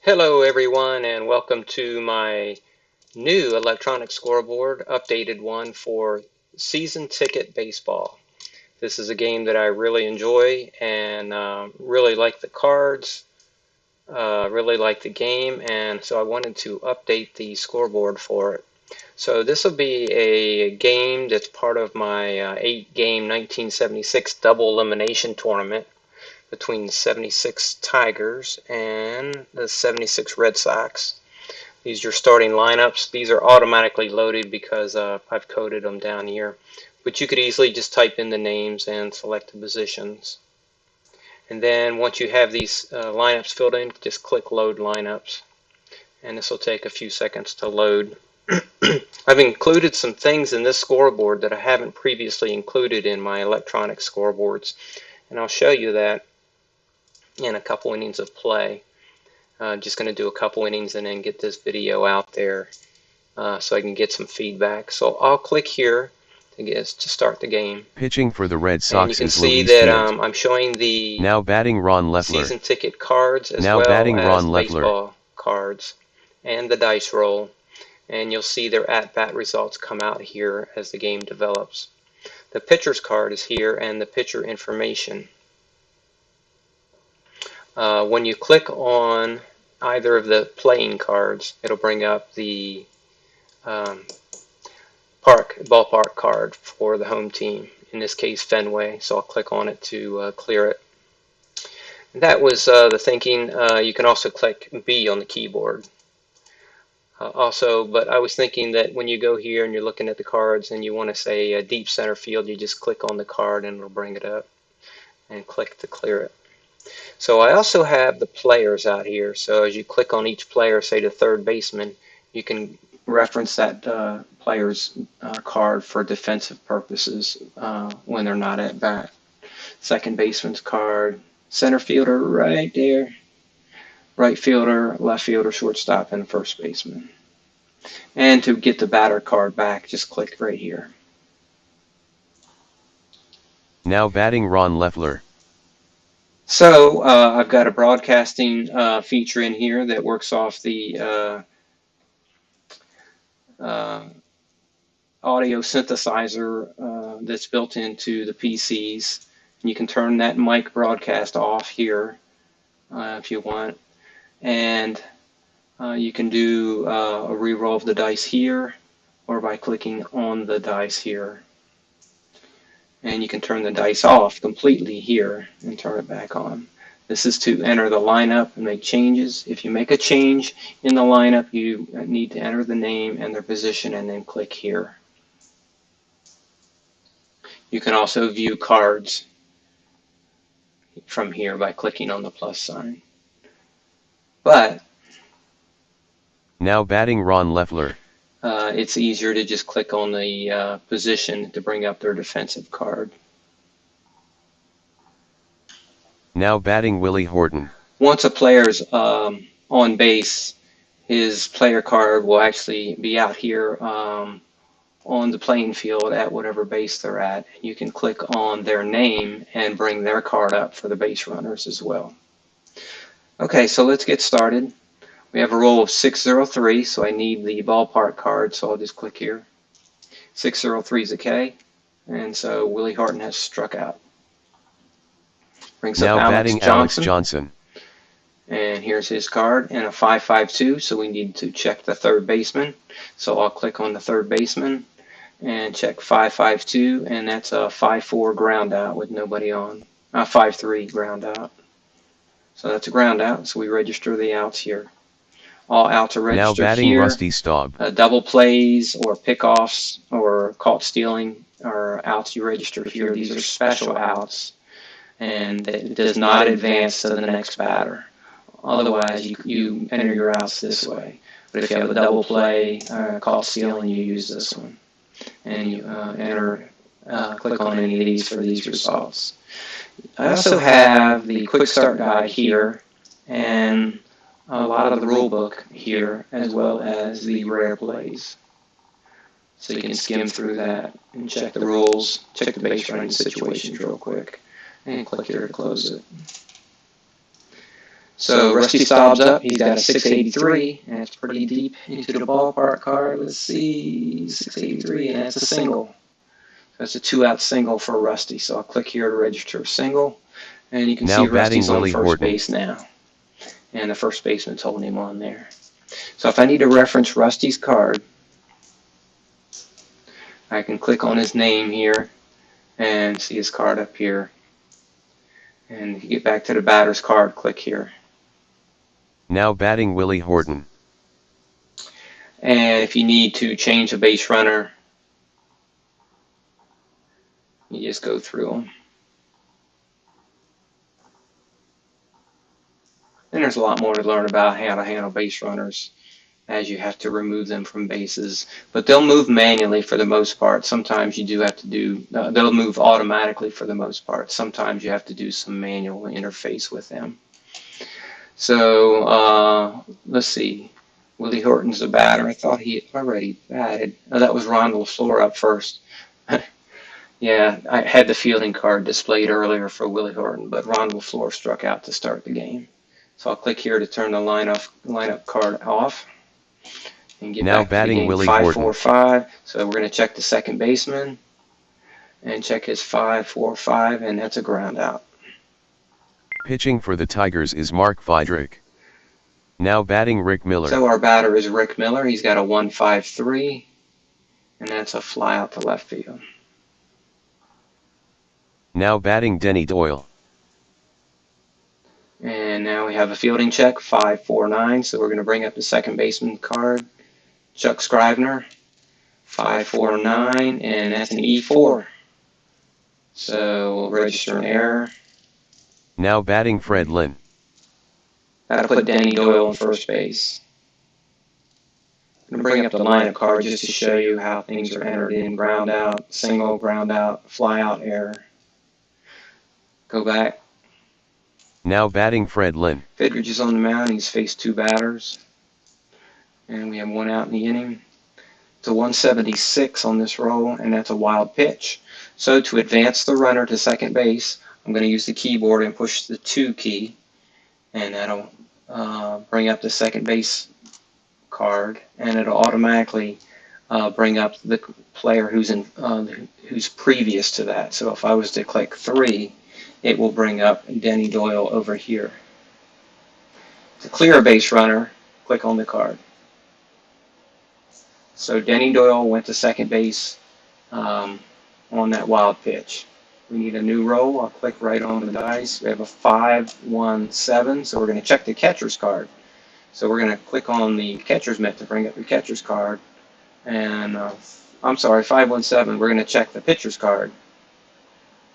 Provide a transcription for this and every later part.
Hello everyone and welcome to my new electronic scoreboard, updated one for season ticket baseball. This is a game that I really enjoy and really like the cards, really like the game, and so I wanted to update the scoreboard for it. So this will be a game that's part of my 8-game 1976 double elimination tournament between the 76 Tigers and the 76 Red Sox. These are your starting lineups. These are automatically loaded because I've coded them down here. But you could easily just type in the names and select the positions. And then once you have these lineups filled in, just click Load Lineups. And this will take a few seconds to load. I've included some things in this scoreboard that I haven't previously included in my electronic scoreboards. And I'll show you that in a couple innings of play. Just going to do a couple innings and then get this video out there so I can get some feedback. So I'll click here to start the game. Pitching for the Red And you Sox can is see Luis that Field. I'm showing the Now batting Ron Leffler. season ticket cards as Now well batting as Ron the Leffler. baseball cards and the dice roll. And you'll see their at-bat results come out here as the game develops. The pitcher's card is here and the pitcher information. When you click on either of the playing cards, it'll bring up the ballpark card for the home team, in this case Fenway, so I'll click on it to clear it. That was the thinking. You can also click B on the keyboard. But I was thinking that when you go here and you're looking at the cards and you want to say deep center field, you just click on the card and it'll bring it up and click to clear it. So I also have the players out here. So as you click on each player, say the third baseman, you can reference that player's card for defensive purposes when they're not at bat. Second baseman's card, center fielder right there, right fielder, left fielder, shortstop, and first baseman. And to get the batter card back, just click right here. Now batting Ron Leffler. So I've got a broadcasting feature in here that works off the audio synthesizer that's built into the PCs. And you can turn that mic broadcast off here if you want. And you can do a re-roll of the dice here or by clicking on the dice here. And you can turn the dice off completely here and turn it back on. This is to enter the lineup and make changes. If you make a change in the lineup, you need to enter the name and their position and then click here. You can also view cards from here by clicking on the plus sign. But now batting Ron Leffler. It's easier to just click on the position to bring up their defensive card. Now batting Willie Horton. Once a player's on base, his player card will actually be out here on the playing field at whatever base they're at. You can click on their name and bring their card up for the base runners as well. Okay, so let's get started. We have a roll of 603, so I need the ballpark card, so I'll just click here. 603 is a K, and so Willie Horton has struck out. Brings now up batting Alex Johnson. And here's his card, and a 552, so we need to check the third baseman. So I'll click on the third baseman and check 552, and that's a 5-4 ground out with nobody on. 5-3 ground out. So that's a ground out, so we register the outs here. All outs are registered here. Now batting Rusty Staub. Double plays or pickoffs or caught stealing are outs you register here. These are special outs, and it does not advance to the next batter. Otherwise, you enter your outs this way. But if you have a double play, caught stealing, you use this one. And you click on any of these for these results. I also have the quick start guide here and a lot of the rule book here, as well as the rare plays. So you can skim through that and check the rules, check the base running situations real quick, and click here to close it. So Rusty Staub's up. He's got a 683, and it's pretty deep into the ballpark card. Let's see, 683, and that's a single. That's a 2-out single for Rusty. So I'll click here to register a single, and you can Now see Rusty's on Willie first Horton. base now, and the first baseman's holding him on there. So if I need to reference Rusty's card, I can click on his name here and see his card up here. And if you get back to the batter's card, click here. Now Willie Horton. And if you need to change a base runner, you just go through them. And there's a lot more to learn about how to handle base runners, as you have to remove them from bases. But they'll move manually for the most part. Sometimes you do have to do, they'll move automatically for the most part. Sometimes you have to do some manual interface with them. So let's see. Willie Horton's the batter. I thought he had already batted. Oh, that was Ron LaFleur up first. Yeah, I had the fielding card displayed earlier for Willie Horton, but Ron LaFleur struck out to start the game. So I'll click here to turn the lineup card off and get Now back to the game. Willie 5-4-5. So we're going to check the second baseman and check his 5-4-5, and that's a ground out. Pitching for the Tigers is Mark Friedrich. Now batting Rick Miller. So our batter is Rick Miller. He's got a 1-5-3, and that's a fly out to left field. Now batting Denny Doyle. And now we have a fielding check, 5-4-9. So we're going to bring up the second baseman card, Chuck Scrivener, 5-4-9, and that's an E4. So we'll register an error. Now batting Fred Lynn. That'll put Danny Doyle on first base. I'm going to bring up the lineup card just to show you how things are entered in. Ground out, single, ground out, fly out, error. Go back. Now batting Fred Lynn. Fidrich is on the mound. He's faced two batters. And we have one out in the inning. It's a 176 on this roll, and that's a wild pitch. So to advance the runner to second base, I'm going to use the keyboard and push the 2 key. And that'll bring up the second base card, and it'll automatically bring up the player who's previous to that. So if I was to click 3, it will bring up Denny Doyle over here. To clear a base runner, click on the card. So Denny Doyle went to second base on that wild pitch. We need a new roll. I'll click right on the dice. We have a 5-1-7, so we're going to check the catcher's card. So we're going to click on the catcher's mitt to bring up the catcher's card. And I'm sorry, 5-1-7, we're going to check the pitcher's card.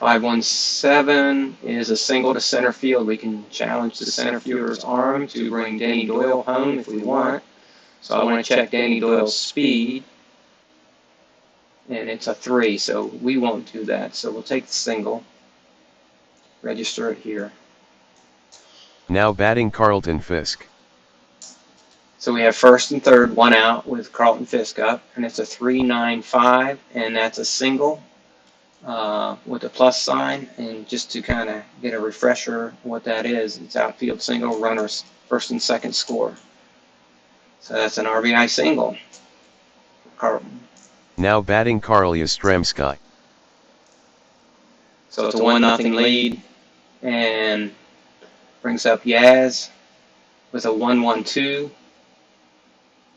5-1-7 is a single to center field. We can challenge the center fielder's arm to bring Denny Doyle home if we want. So I want to check Denny Doyle's speed. And it's a 3, so we won't do that. So we'll take the single, register it here. Now batting Carlton Fisk. So we have first and third, 1 out with Carlton Fisk up, and it's a 3-9-5, and that's a single with a plus sign. And just to kind of get a refresher what that is, it's outfield single, runners first and second score. So that's an RBI single for Carlton. Now batting Carl Yastrzemski. So it's a 1-0 lead, and brings up Yaz with a 1-1-2,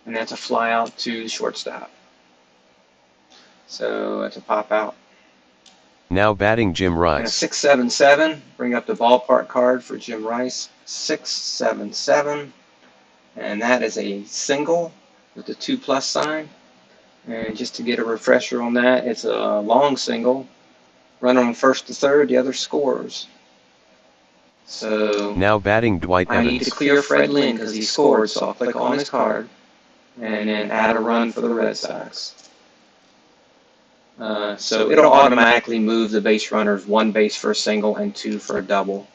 and that's a fly out to shortstop. So that's a pop out. Now batting Jim And a Rice. 6-7-7, bring up the ballpark card for Jim Rice. 6-7-7, and that is a single with the 2+ sign. And just to get a refresher on that, it's a long single. Runner on first to third, the other scores. So Now batting Dwight I need to Evans. clear Fred Lynn because he scored, so I'll click on his card and then add a run for the Red Sox. So it'll automatically move the base runners 1 base for a single and 2 for a double.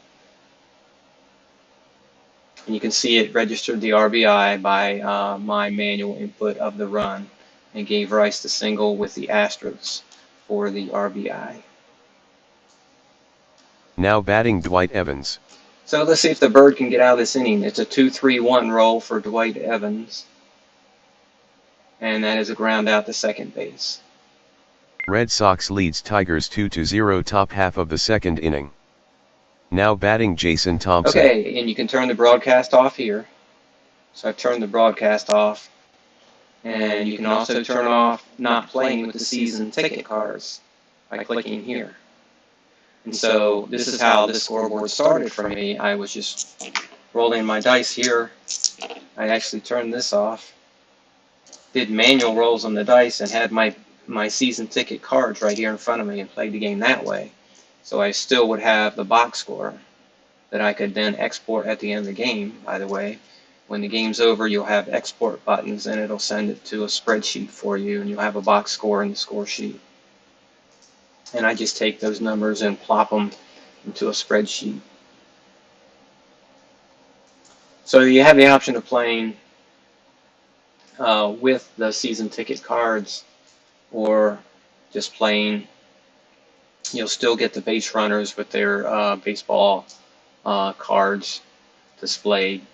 And you can see it registered the RBI by my manual input of the run, and gave Rice the single with the asterisks for the RBI. Now batting Dwight Evans. So let's see if the bird can get out of this inning. It's a 2-3-1 roll for Dwight Evans. And that is a ground out to second base. Red Sox leads Tigers 2-0 top half of the second inning. Now batting Jason Thompson. Okay, and you can turn the broadcast off here. So I've turned the broadcast off. And you can also turn off not playing with the season ticket cards by clicking here. And so this is how this scoreboard started for me. I was just rolling my dice here. I actually turned this off, did manual rolls on the dice, and had my season ticket cards right here in front of me and played the game that way. So I still would have the box score that I could then export at the end of the game, by the way. When the game's over, you'll have export buttons, and it'll send it to a spreadsheet for you, and you'll have a box score in the score sheet. And I just take those numbers and plop them into a spreadsheet. So you have the option of playing with the season ticket cards, or just plain. You'll still get the base runners with their baseball cards displayed.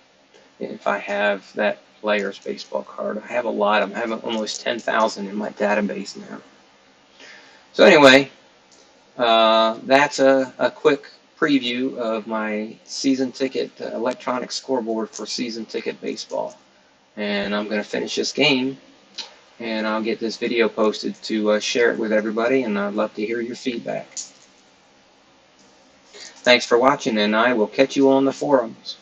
If I have that player's baseball card, I have a lot of them. I have almost 10,000 in my database now. So anyway, that's a quick preview of my season ticket electronic scoreboard for season ticket baseball. And I'm going to finish this game, and I'll get this video posted to share it with everybody, and I'd love to hear your feedback. Thanks for watching, and I will catch you on the forums.